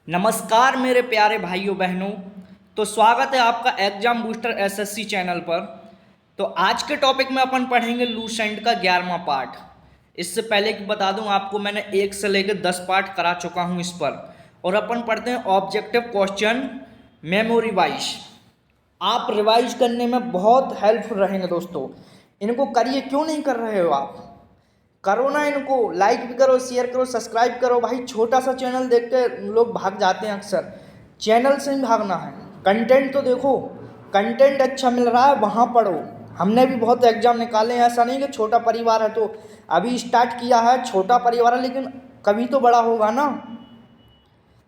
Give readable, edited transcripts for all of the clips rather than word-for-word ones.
नमस्कार मेरे प्यारे भाइयों बहनों। तो स्वागत है आपका एग्जाम बूस्टर एसएससी चैनल पर। तो आज के टॉपिक में अपन पढ़ेंगे लूसेंट का 11वां पार्ट। इससे पहले कि बता दूं आपको, मैंने 1 से लेकर 10 पार्ट करा चुका हूं इस पर। और अपन पढ़ते हैं ऑब्जेक्टिव क्वेश्चन मेमोरी वाइज। आप रिवाइज करने में बहुत हेल्पफुल रहेंगे दोस्तों। इनको करिए, क्यों नहीं कर रहे हो आप? करो ना इनको, लाइक भी करो, शेयर करो, सब्सक्राइब करो। भाई छोटा सा चैनल देख के लोग भाग जाते हैं अक्सर। चैनल से ही भागना है, कंटेंट तो देखो। कंटेंट अच्छा मिल रहा है वहाँ पढ़ो। हमने भी बहुत एग्जाम निकाले हैं, ऐसा नहीं कि छोटा परिवार है तो अभी स्टार्ट किया है। छोटा परिवार है लेकिन कभी तो बड़ा होगा ना।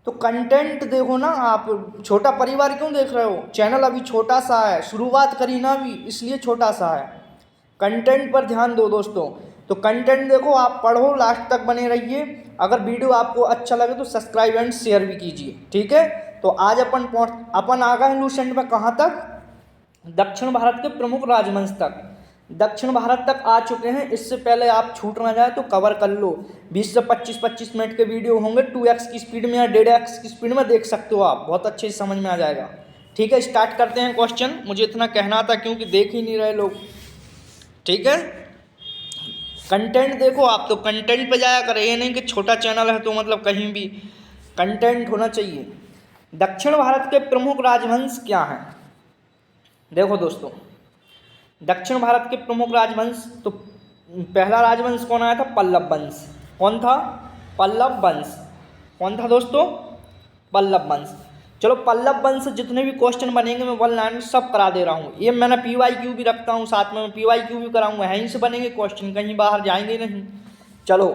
तो कंटेंट देखो ना आप। छोटा परिवार क्यों देख रहे हो? चैनल अभी छोटा सा है, शुरुआत करी ना अभी, इसलिए छोटा सा है। कंटेंट पर ध्यान दो दोस्तों। तो कंटेंट देखो, आप पढ़ो, लास्ट तक बने रहिए। अगर वीडियो आपको अच्छा लगे तो सब्सक्राइब एंड शेयर भी कीजिए, ठीक है। तो आज अपन आ गए हैं लूसेंट में कहाँ तक? दक्षिण भारत के प्रमुख राजवंश तक। दक्षिण भारत तक आ चुके हैं। इससे पहले आप छूट ना जाए तो कवर कर लो। 20 से 25 मिनट के वीडियो होंगे। 2x की स्पीड में या 1.5x की स्पीड में देख सकते हो आप, बहुत अच्छे से समझ में आ जाएगा। ठीक है, स्टार्ट करते हैं क्वेश्चन। मुझे इतना कहना था क्योंकि देख ही नहीं रहे लोग, ठीक है। कंटेंट देखो आप, तो कंटेंट पे जाया करें, ये नहीं कि छोटा चैनल है तो मतलब कहीं भी कंटेंट होना चाहिए। दक्षिण भारत के प्रमुख राजवंश क्या हैं? देखो दोस्तों, दक्षिण भारत के प्रमुख राजवंश, तो पहला राजवंश कौन आया था? पल्लव वंश। कौन था? पल्लव वंश। कौन था दोस्तों? पल्लव वंश। चलो, पल्लव वंश जितने भी क्वेश्चन बनेंगे मैं वन लाइन सब करा दे रहा हूँ। ये मैंने PYQ भी रखता हूँ साथ में, मैं PYQ भी कराऊंगा। यहीं से बनेंगे क्वेश्चन, कहीं बाहर जाएंगे नहीं। चलो,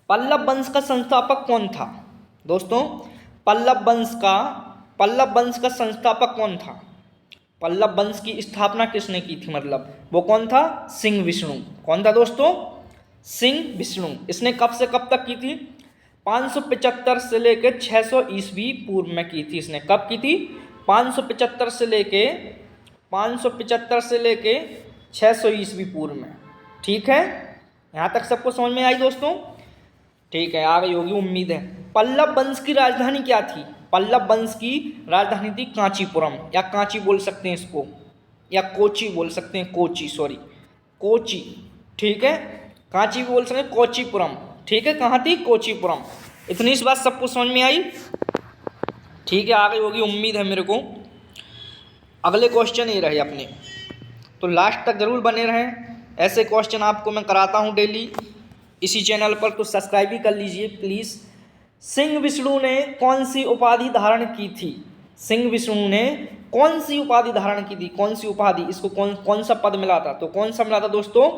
पल्लव वंश का संस्थापक कौन था दोस्तों? पल्लव वंश का संस्थापक कौन था? पल्लव वंश की स्थापना किसने की थी? मतलब वो कौन था? सिंह विष्णु। कौन था दोस्तों? सिंह विष्णु। इसने कब से कब तक की थी? 575 से लेकर 600 ईस्वी पूर्व में की थी। इसने कब की थी? 575 से लेके 600 ईस्वी पूर्व में। ठीक है, यहाँ तक सबको समझ में आई दोस्तों? ठीक है, आ गई होगी उम्मीद है। पल्लव वंश की राजधानी क्या थी? पल्लव वंश की राजधानी थी कांचीपुरम, या कांची बोल सकते हैं इसको, या कोची बोल सकते हैं। कोची, सॉरी, कोची। ठीक है, कांची भी बोल सकते हैं, कोचीपुरम। ठीक है, कहाँ थी? कोचीपुरम। इतनी इस बात सबको समझ में आई? ठीक है, आ गई होगी उम्मीद है मेरे को। अगले क्वेश्चन ये रहे अपने, तो लास्ट तक जरूर बने रहें। ऐसे क्वेश्चन आपको मैं कराता हूँ डेली इसी चैनल पर, तो सब्सक्राइब भी कर लीजिए प्लीज़। सिंह विष्णु ने कौन सी उपाधि धारण की थी? सिंह विष्णु ने कौन सी उपाधि धारण की थी? कौन सी उपाधि? इसको कौन कौन सा पद मिला था? तो कौन सा मिला था दोस्तों?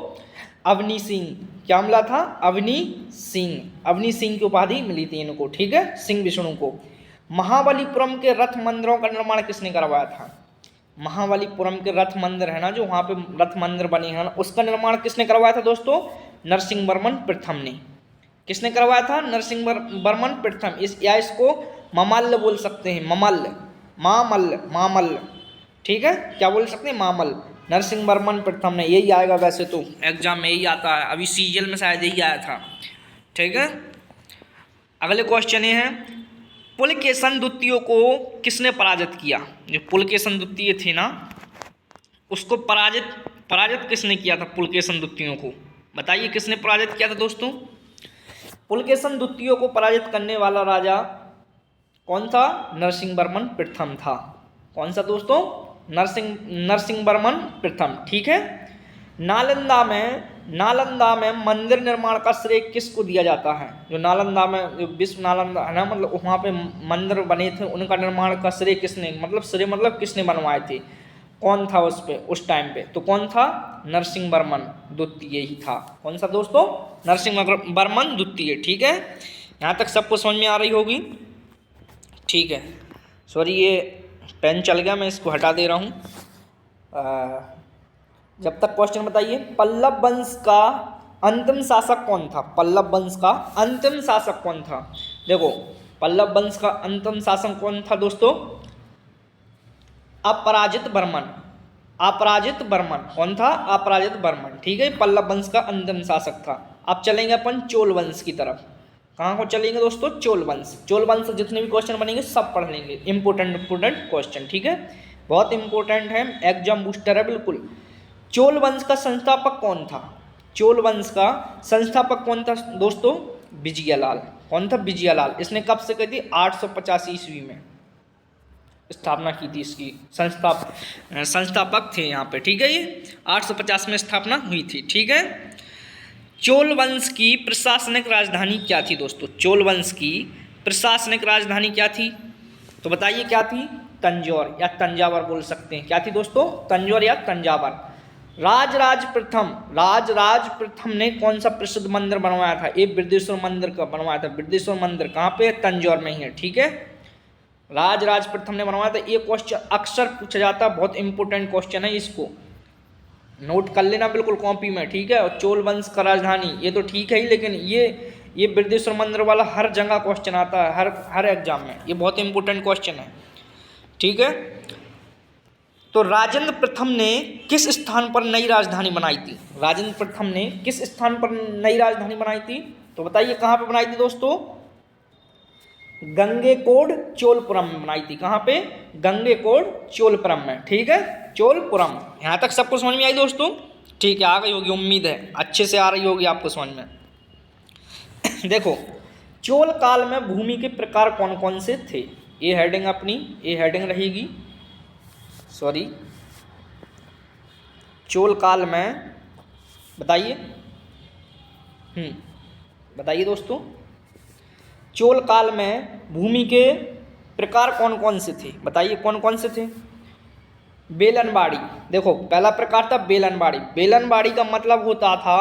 अवनी सिंह। क्या मिला था? अवनी सिंह। अवनी सिंह की उपाधि मिली थी इनको, ठीक है, सिंह विष्णु को। महाबलीपुरम के रथ मंदिरों का निर्माण किसने करवाया था? महाबलीपुरम के रथ मंदिर है ना, जो वहाँ पे रथ मंदिर बने हैं ना, उसका निर्माण किसने करवाया था दोस्तों? नरसिंह वर्मन प्रथम ने। किसने करवाया था? नरसिंह वर्मन प्रथम। या इसको ममल्ल बोल सकते हैं, ममल्ल, मामल्ल, मामल्ल। ठीक है, क्या बोल सकते हैं? मामल्ल। नरसिंह वर्मन प्रथम ने, यही आएगा वैसे तो एग्जाम में, यही आता है। अभी सीजीएल में शायद यही आया था। ठीक है, अगले क्वेश्चन ये है, पुलकेशन द्वितीय को किसने पराजित किया? जो पुलकेशन द्वितीय थे ना, उसको पराजित किसने किया था? पुलकेशन द्वितीय को बताइए, किसने पराजित किया था दोस्तों? पुलकेशन द्वितीय को पराजित करने वाला राजा कौन था? नरसिंह वर्मन प्रथम था। कौन सा दोस्तों? नरसिंह वर्मन प्रथम। ठीक है, नालंदा में मंदिर निर्माण का श्रेय किसको दिया जाता है? जो नालंदा में, जो विश्व नालंदा है ना, मतलब वहाँ पे मंदिर बने थे, उनका निर्माण का श्रेय किसने, मतलब श्रेय मतलब किसने बनवाए थे? कौन था उस पे, उस टाइम पे? तो कौन था? नरसिंह वर्मन द्वितीय ही था। कौन सा दोस्तों? नरसिंह वर्मन द्वितीय। ठीक है, यहाँ तक सबको समझ में आ रही होगी? ठीक है, सॉरी ये पेन चल गया, मैं इसको हटा दे रहा हूँ। जब तक क्वेश्चन बताइए, पल्लव वंश का अंतिम शासक कौन था? पल्लव वंश का अंतिम शासक कौन था? देखो, पल्लव वंश का अंतिम शासक कौन था दोस्तों? अपराजित वर्मन। अपराजित वर्मन। कौन था? अपराजित वर्मन। ठीक है, पल्लव वंश का अंतिम शासक था। अब चलेंगे अपन चोल वंश की तरफ। कहाँ को चलेंगे दोस्तों? चोल वंश। चोल वंश से जितने भी क्वेश्चन बनेंगे सब पढ़ लेंगे, इंपॉर्टेंट क्वेश्चन, ठीक है, बहुत इंपॉर्टेंट है, एग्जाम बूस्टर है बिल्कुल। चोल वंश का संस्थापक कौन था? चोल वंश का संस्थापक कौन था दोस्तों? विजयलाल। कौन था? विजयलाल। इसने कब से की थी? 885 ईस्वी में स्थापना की थी इसकी। संस्थापक थे यहाँ पे, ठीक है, ये 850 में स्थापना हुई थी, ठीक है। चोल वंश की प्रशासनिक राजधानी क्या थी दोस्तों? चोल वंश की प्रशासनिक राजधानी क्या थी? तो बताइए क्या थी? तंजौर या तंजावर बोल सकते हैं। क्या थी दोस्तों? तंजौर या तंजावर। राजराज प्रथम ने कौन सा प्रसिद्ध मंदिर बनवाया था? एक बृहदेश्वर मंदिर का बनवाया था। बृहदेश्वर मंदिर कहाँ पे? तंजौर में ही है, ठीक है। राजराज प्रथम ने बनवाया था। ये क्वेश्चन अक्सर पूछा जाता है, बहुत इंपॉर्टेंट क्वेश्चन है, इसको नोट कर लेना बिल्कुल कॉपी में, ठीक है। और चोल वंश का राजधानी ये तो ठीक है ही, लेकिन ये बृहदेश्वर मंदिर वाला हर जगह क्वेश्चन आता है, हर एग्जाम में, ये बहुत इंपॉर्टेंट क्वेश्चन है, ठीक है। तो राजेंद्र प्रथम ने किस स्थान पर नई राजधानी बनाई थी? राजेंद्र प्रथम ने किस स्थान पर नई राजधानी बनाई थी? तो बताइए कहाँ पे बनाई थी दोस्तों? गंगेकोंड चोलपुरम में बनाई थी। कहाँ पे? गंगेकोंड चोलपुरम में, ठीक है, चोलपुरम। यहाँ तक सबको समझ में आई दोस्तों? ठीक है, आ गई होगी, उम्मीद है अच्छे से आ रही होगी आपको समझ में। देखो, चोल काल में भूमि के प्रकार कौन कौन से थे? ये हेडिंग अपनी, ये हेडिंग रहेगी, सॉरी, चोल काल में बताइए, बताइए दोस्तों, चोल काल में भूमि के प्रकार कौन कौन से थे? बताइए कौन कौन से थे? बेलनबाड़ी। देखो, पहला प्रकार था बेलनबाड़ी। बेलनबाड़ी का मतलब होता था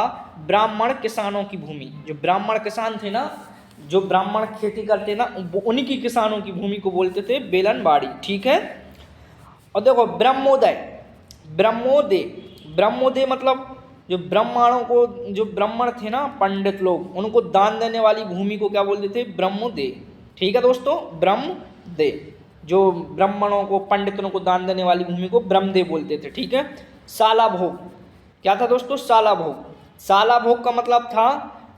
ब्राह्मण किसानों की भूमि। जो ब्राह्मण किसान थे ना, जो ब्राह्मण खेती करते ना, उन्हीं की किसानों की भूमि को बोलते थे बेलनबाड़ी, ठीक है। और देखो, ब्रह्मोदय। ब्रह्मोदय मतलब जो ब्राह्मणों को, जो ब्राह्मण थे ना, पंडित लोग, उनको दान देने वाली भूमि को क्या बोलते थे? ब्रह्मोदय, ठीक है दोस्तों, ब्रह्मोदय। जो ब्राह्मणों को, पंडितों को दान देने वाली भूमि को ब्रह्मदेव बोलते थे, ठीक है। शाला भोग, क्या था दोस्तों? शाला भोग। शाला भोग का मतलब था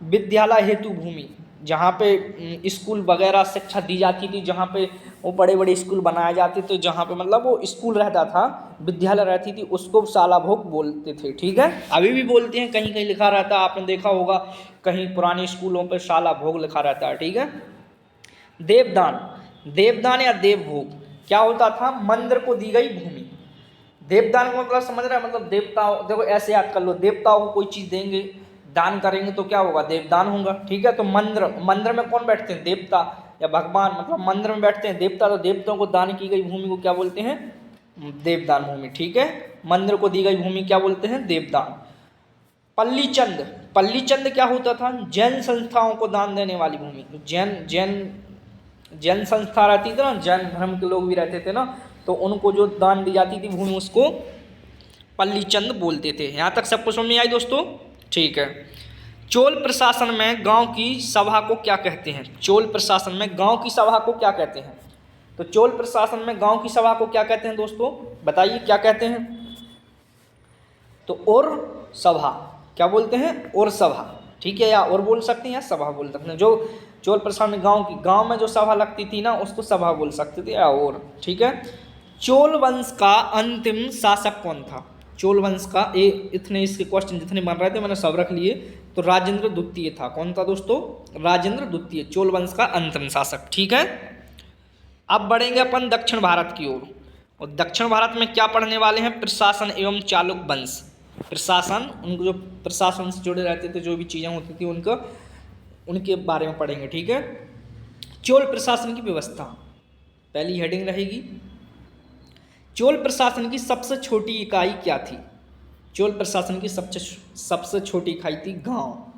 विद्यालय हेतु भूमि, जहाँ पे स्कूल वगैरह शिक्षा दी जाती थी, जहाँ पे वो बड़े बड़े स्कूल बनाए जाते थे, जहाँ पे मतलब वो स्कूल रहता था, विद्यालय रहती थी, उसको शाला भोग बोलते थे, ठीक है। अभी भी बोलते हैं, कहीं कहीं लिखा रहता है, आपने देखा होगा कहीं पुराने स्कूलों पे शाला भोग लिखा रहता है, ठीक है। देवदान या देवभोग क्या होता था? मंदिर को दी गई भूमि। देवदान का मतलब समझ रहे हैं? मतलब देवताओं, देखो ऐसे याद कर लो, देवताओं को कोई चीज़ देंगे, दान करेंगे तो क्या होगा? देवदान होगा, ठीक है। तो मंदिर में कौन बैठते हैं? देवता या भगवान, मतलब मंदिर में बैठते हैं देवता, तो देवताओं को दान की गई भूमि को क्या बोलते हैं? देवदान भूमि, ठीक है। मंदिर को दी गई भूमि क्या बोलते हैं? देवदान। पल्लीचंद क्या होता था? जैन संस्थाओं को दान देने वाली भूमि। जैन संस्था रहती थी ना, जैन धर्म के लोग भी रहते थे ना, तो उनको जो दान दी जाती थी भूमि, उसको पल्लीचंद बोलते थे। यहाँ तक सबको समझ में आई दोस्तों? ठीक है। चोल प्रशासन में गांव की सभा को क्या कहते हैं? चोल प्रशासन में गांव की सभा को क्या कहते हैं? तो चोल प्रशासन में गांव की सभा को क्या कहते हैं दोस्तों? बताइए क्या कहते हैं? तो और सभा क्या बोलते हैं? और सभा, ठीक है, या और बोल सकते हैं या सभा बोल सकते हैं। जो चोल प्रशासन में गांव में जो सभा लगती थी ना, उसको सभा बोल सकते थे या और, ठीक है। चोल वंश का अंतिम शासक कौन था? चोल वंश का इतने इसके क्वेश्चन जितने बन रहे थे मैंने सब रख लिए। तो राजेंद्र द्वितीय था। कौन था दोस्तों? राजेंद्र द्वितीय, चोल वंश का अंतिम शासक, ठीक है। अब बढ़ेंगे अपन दक्षिण भारत की ओर, और दक्षिण भारत में क्या पढ़ने वाले हैं? प्रशासन एवं चालुक्य वंश। प्रशासन, उनको जो प्रशासन से जुड़े रहते थे, जो भी चीज़ें होती थी उनके बारे में पढ़ेंगे, ठीक है। चोल प्रशासन की व्यवस्था पहली हेडिंग रहेगी। चोल प्रशासन की सबसे छोटी इकाई क्या थी? चोल प्रशासन की सबसे छोटी इकाई थी गांव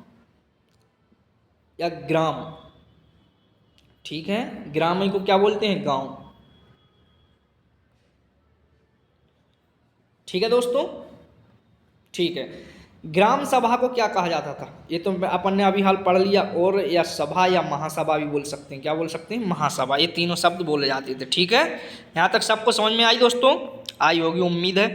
या ग्राम, ठीक है। ग्राम को क्या बोलते हैं? गांव, ठीक है दोस्तों, ठीक है। ग्राम सभा को क्या कहा जाता था? ये तो अपन ने अभी हाल पढ़ लिया। और या सभा या महासभा भी बोल सकते हैं। क्या बोल सकते हैं? महासभा। ये तीनों शब्द बोले जाते थे, ठीक है। यहाँ तक सबको समझ में आई दोस्तों? आई होगी उम्मीद है।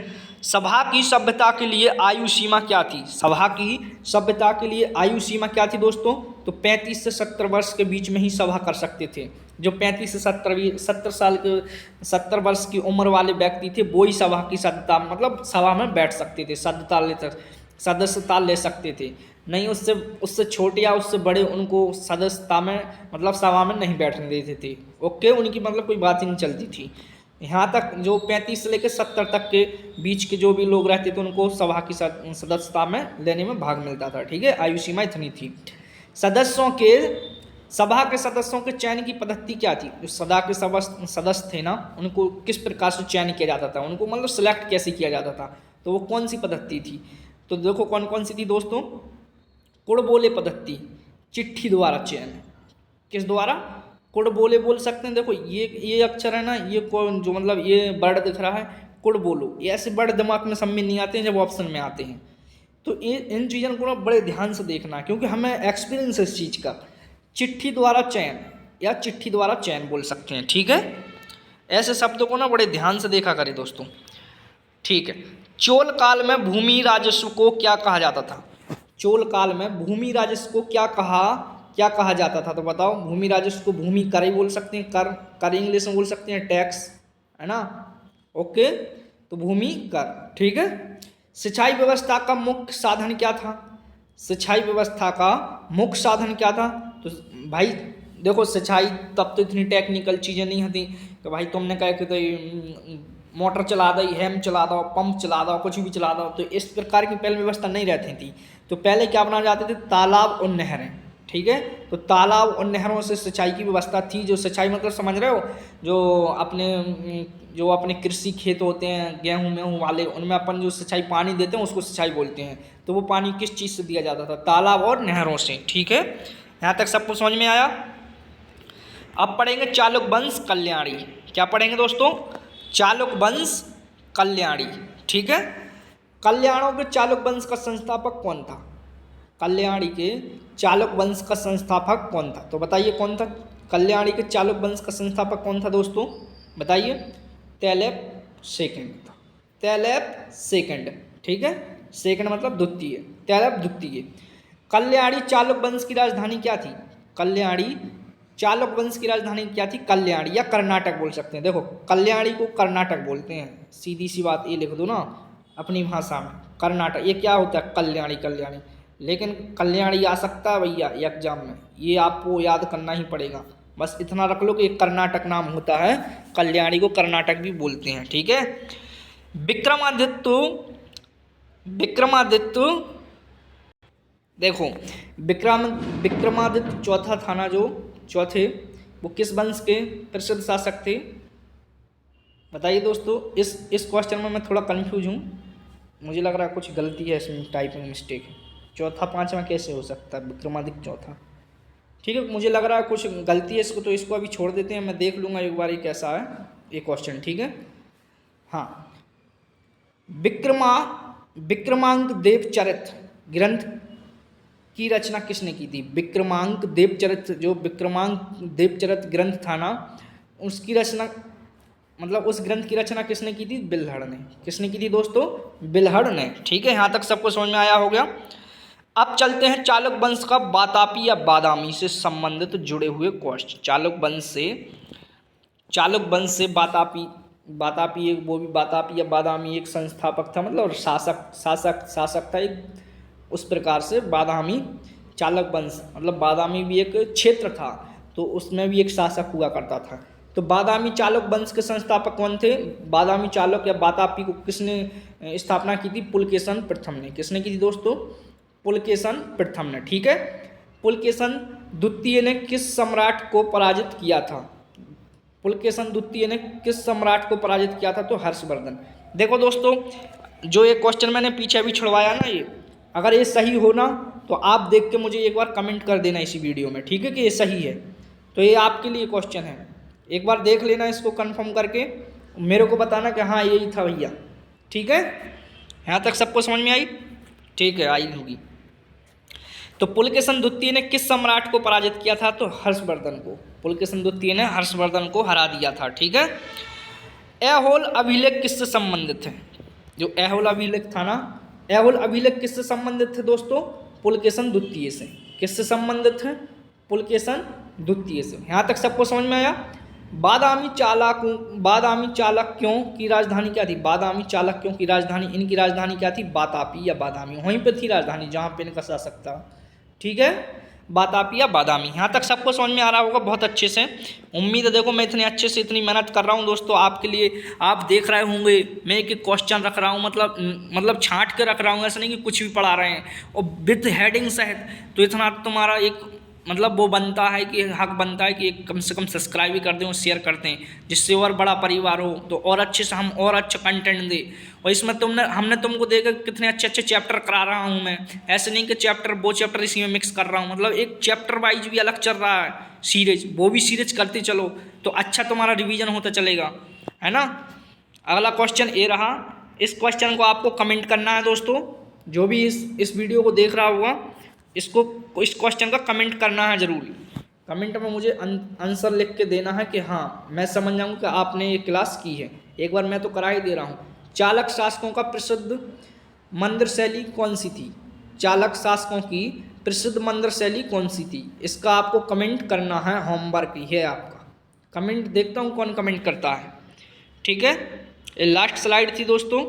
सभा की सभ्यता के लिए आयु सीमा क्या थी? सभा की सभ्यता के लिए आयु सीमा क्या थी दोस्तों? तो 35 से 70 वर्ष के बीच में ही सभा कर सकते थे। जो 35 से 70 साल के 70 वर्ष की उम्र वाले व्यक्ति थे वो ही सभा की सदस्यता मतलब सभा में बैठ सकते थे, सदस्यता ले सकते थे। नहीं उससे उससे छोटे या उससे बड़े उनको सदस्यता में मतलब सभा में नहीं बैठने देते थे। ओके, उनकी मतलब कोई बात ही नहीं चलती थी। यहाँ तक जो 35 से लेकर 70 तक के बीच के जो भी लोग रहते थे उनको सभा की सदस्यता में लेने में भाग मिलता था। ठीक है, आयु सीमा इतनी थी। सभा के सदस्यों के चयन की पद्धति क्या थी? जो सभा के सदस्य थे ना, उनको किस प्रकार से चयन किया जाता था, उनको मतलब सिलेक्ट कैसे किया जाता था, तो वो कौन सी पद्धति थी? तो देखो कौन कौन सी थी दोस्तों। कुड़बोले पद्धति, चिट्ठी द्वारा चयन। किस द्वारा? कुड़बोले बोल सकते हैं। देखो ये अक्षर है ना, ये कौन जो मतलब ये वर्ड दिख रहा है कुड़बोलो, ये ऐसे वर्ड दिमाग में समझ नहीं आते हैं जब ऑप्शन में आते हैं। तो ये इन चीज़ों को ना बड़े ध्यान से देखना, क्योंकि हमें एक्सपीरियंस है इस चीज़ का। चिट्ठी द्वारा चयन या चिट्ठी द्वारा चयन बोल सकते हैं। ठीक है, ऐसे शब्दों को ना बड़े ध्यान से देखा करें दोस्तों। ठीक है, चोल काल में भूमि राजस्व को क्या कहा जाता था? चोल काल में भूमि राजस्व को क्या कहा जाता था? तो बताओ। भूमि राजस्व को भूमि कर ही बोल सकते हैं, कर इंग्लिश में बोल सकते हैं टैक्स, है ना। ओके, तो भूमि कर। ठीक है। सिंचाई व्यवस्था का मुख्य साधन क्या था? सिंचाई व्यवस्था का मुख्य साधन क्या था? तो भाई देखो, सिंचाई तब तो इतनी टेक्निकल चीज़ें नहीं होती कि भाई तुमने कहा कि तो मोटर चला दो, हैम चला दो, पंप चला दो, कुछ भी चला दो, तो इस प्रकार की पहले व्यवस्था नहीं रहती थी। तो पहले क्या बनाए जाते थे? तालाब और नहरें। ठीक है, तो तालाब और नहरों से सिंचाई की व्यवस्था थी। जो सिंचाई मतलब समझ रहे हो, जो अपने कृषि खेत होते हैं गेहूँ वाले, उनमें अपन जो सिंचाई पानी देते हैं उसको सिंचाई बोलते हैं। तो वो पानी किस चीज़ से दिया जाता था? तालाब और नहरों से। ठीक है, यहाँ तक सबको समझ में आया। अब पढ़ेंगे चालुक वंश कल्याणी। क्या पढ़ेंगे दोस्तों? चालुक वंश कल्याणी। ठीक है, कल्याणों के चालुक वंश का संस्थापक कौन था? कल्याणी के चालुक वंश का संस्थापक कौन था? तो बताइए कौन था? कल्याणी के चालुक वंश का संस्थापक कौन था दोस्तों? बताइए। तैलेब सेकंड था। तैलेब सेकंड। ठीक है, सेकंड मतलब द्वितीय, तैलेब द्वितीय। कल्याणी चालुक वंश की राजधानी क्या थी? कल्याणी चालुक वंश की राजधानी क्या थी? कल्याणी या कर्नाटक बोल सकते हैं। देखो, कल्याणी को कर्नाटक बोलते हैं, सीधी सी बात ये लिख दो ना अपनी भाषा में, कर्नाटक। ये क्या होता है? कल्याणी। लेकिन कल्याणी आ सकता है भैया एग्जाम में, ये आपको याद करना ही पड़ेगा। बस इतना रख लो कि एक कर्नाटक नाम होता है, कल्याणी को कर्नाटक भी बोलते हैं। ठीक है। विक्रमादित्य देखो, विक्रमादित्य चौथा था ना, जो चौथे, वो किस वंश के प्रसिद्ध शासक थे? बताइए दोस्तों। इस क्वेश्चन में मैं थोड़ा कंफ्यूज हूँ, मुझे लग रहा है कुछ गलती है इसमें, टाइपिंग मिस्टेक है। चौथा पांचवा कैसे हो सकता है? विक्रमादित्य चौथा। ठीक है, मुझे लग रहा है कुछ गलती है इसको, तो इसको अभी छोड़ देते हैं, मैं देख लूँगा एक बार ये कैसा है ये क्वेश्चन। ठीक है। हाँ, विक्रमांक देवचरित ग्रंथ की रचना किसने की थी? विक्रमांक देवचरित ग्रंथ था ना, उसकी रचना मतलब उस ग्रंथ की रचना किसने की थी? बिल्हड़ ने। किसने की थी दोस्तों? बिल्हड़ ने। ठीक है, यहाँ तक सबको समझ में आया हो गया। अब चलते हैं चालुक वंश का बातापी या बादामी से संबंधित जुड़े हुए क्वेश्चन। चालुक वंश से बातापी एक, वो भी बातापी या बादामी एक संस्थापक था, मतलब शासक था एक। उस प्रकार से बादामी चालुक वंश मतलब बादामी भी एक क्षेत्र था, तो उसमें भी एक शासक हुआ करता था। तो बादामी चालुक वंश के संस्थापक कौन थे? बादामी चालुक या बातापी को किसने स्थापना की थी? पुलकेशन प्रथम ने। किसने की थी दोस्तों? पुलकेशन प्रथम ने। ठीक है। पुलकेशन द्वितीय ने किस सम्राट को पराजित किया था? पुलकेशन द्वितीय ने किस सम्राट को पराजित किया था? तो हर्षवर्धन। देखो दोस्तों, जो ये क्वेश्चन मैंने पीछे भी छुड़वाया ना, ये अगर ये सही हो ना तो आप देख के मुझे एक बार कमेंट कर देना इसी वीडियो में। ठीक है, कि ये सही है, तो ये आपके लिए क्वेश्चन है। एक बार देख लेना इसको कंफर्म करके, मेरे को बताना कि हाँ यही था भैया। ठीक है, यहाँ तक सबको समझ में आई? ठीक है, आई होगी। तो पुलकेशन द्वितीय ने किस सम्राट को पराजित किया था? तो हर्षवर्धन को। पुलकेशन द्वितीय ने हर्षवर्धन को हरा दिया था। ठीक है। ऐहोल अभिलेख किससे संबंधित है? जो ऐहोल अभिलेख था ना, ऐहोल अभिलेख किससे संबंधित थे दोस्तों? पुलकेशन द्वितीय से। किससे संबंधित है? पुलकेशन द्वितीय से। यहाँ तक सबको समझ में आया? बादामी चालुक्यों की राजधानी क्या थी? बादामी चालुक्यों की राजधानी, इनकी राजधानी क्या थी? बातापी या बादामी, वहीं पे थी राजधानी जहाँ पे इनका शासक था। ठीक है, बातापी या बादामी। यहाँ तक सबको समझ में आ रहा होगा बहुत अच्छे से। उम्मीद है देखो मैं इतने अच्छे से इतनी मेहनत कर रहा हूँ दोस्तों आपके लिए। आप देख रहे होंगे मैं एक एक क्वेश्चन रख रहा हूँ, मतलब छांट के रख रहा हूँ, ऐसा नहीं कि कुछ भी पढ़ा रहे हैं, और विद हेडिंग सहित। तो इतना तुम्हारा एक मतलब वो बनता है कि हक बनता है कि कम से कम सब्सक्राइब भी कर दें और शेयर कर दें, जिससे और बड़ा परिवार हो तो और अच्छे से हम और अच्छा कंटेंट दें। और इसमें हमने तुमको देखा कितने अच्छे अच्छे चैप्टर करा रहा हूँ मैं। ऐसे नहीं कि वो चैप्टर इसी में मिक्स कर रहा हूँ, मतलब एक चैप्टर वाइज भी अलग चल रहा है सीरीज, वो भी सीरीज करते चलो तो अच्छा तुम्हारा रिवीजन होता चलेगा, है ना। अगला क्वेश्चन ये रहा। इस क्वेश्चन को आपको कमेंट करना है दोस्तों, जो भी इस वीडियो को देख रहा होगा इस क्वेश्चन का कमेंट करना है जरूर। कमेंट में मुझे आंसर लिख के देना है कि हाँ मैं समझ जाऊँ कि आपने ये क्लास की है। एक बार मैं तो करा ही दे रहा हूँ। चालक शासकों का प्रसिद्ध मंदिर शैली कौन सी थी? चालक शासकों की प्रसिद्ध मंदिर शैली कौन सी थी? इसका आपको कमेंट करना है, होमवर्क ही है आपका। कमेंट देखता हूँ कौन कमेंट करता है। ठीक है, ये लास्ट स्लाइड थी दोस्तों।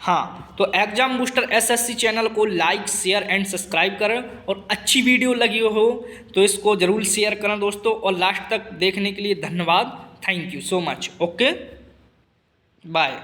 हाँ, तो एग्जाम बूस्टर एसएससी चैनल को लाइक शेयर एंड सब्सक्राइब करें, और अच्छी वीडियो लगी हो तो इसको ज़रूर शेयर करें दोस्तों। और लास्ट तक देखने के लिए धन्यवाद। Thank you so much. Okay, bye.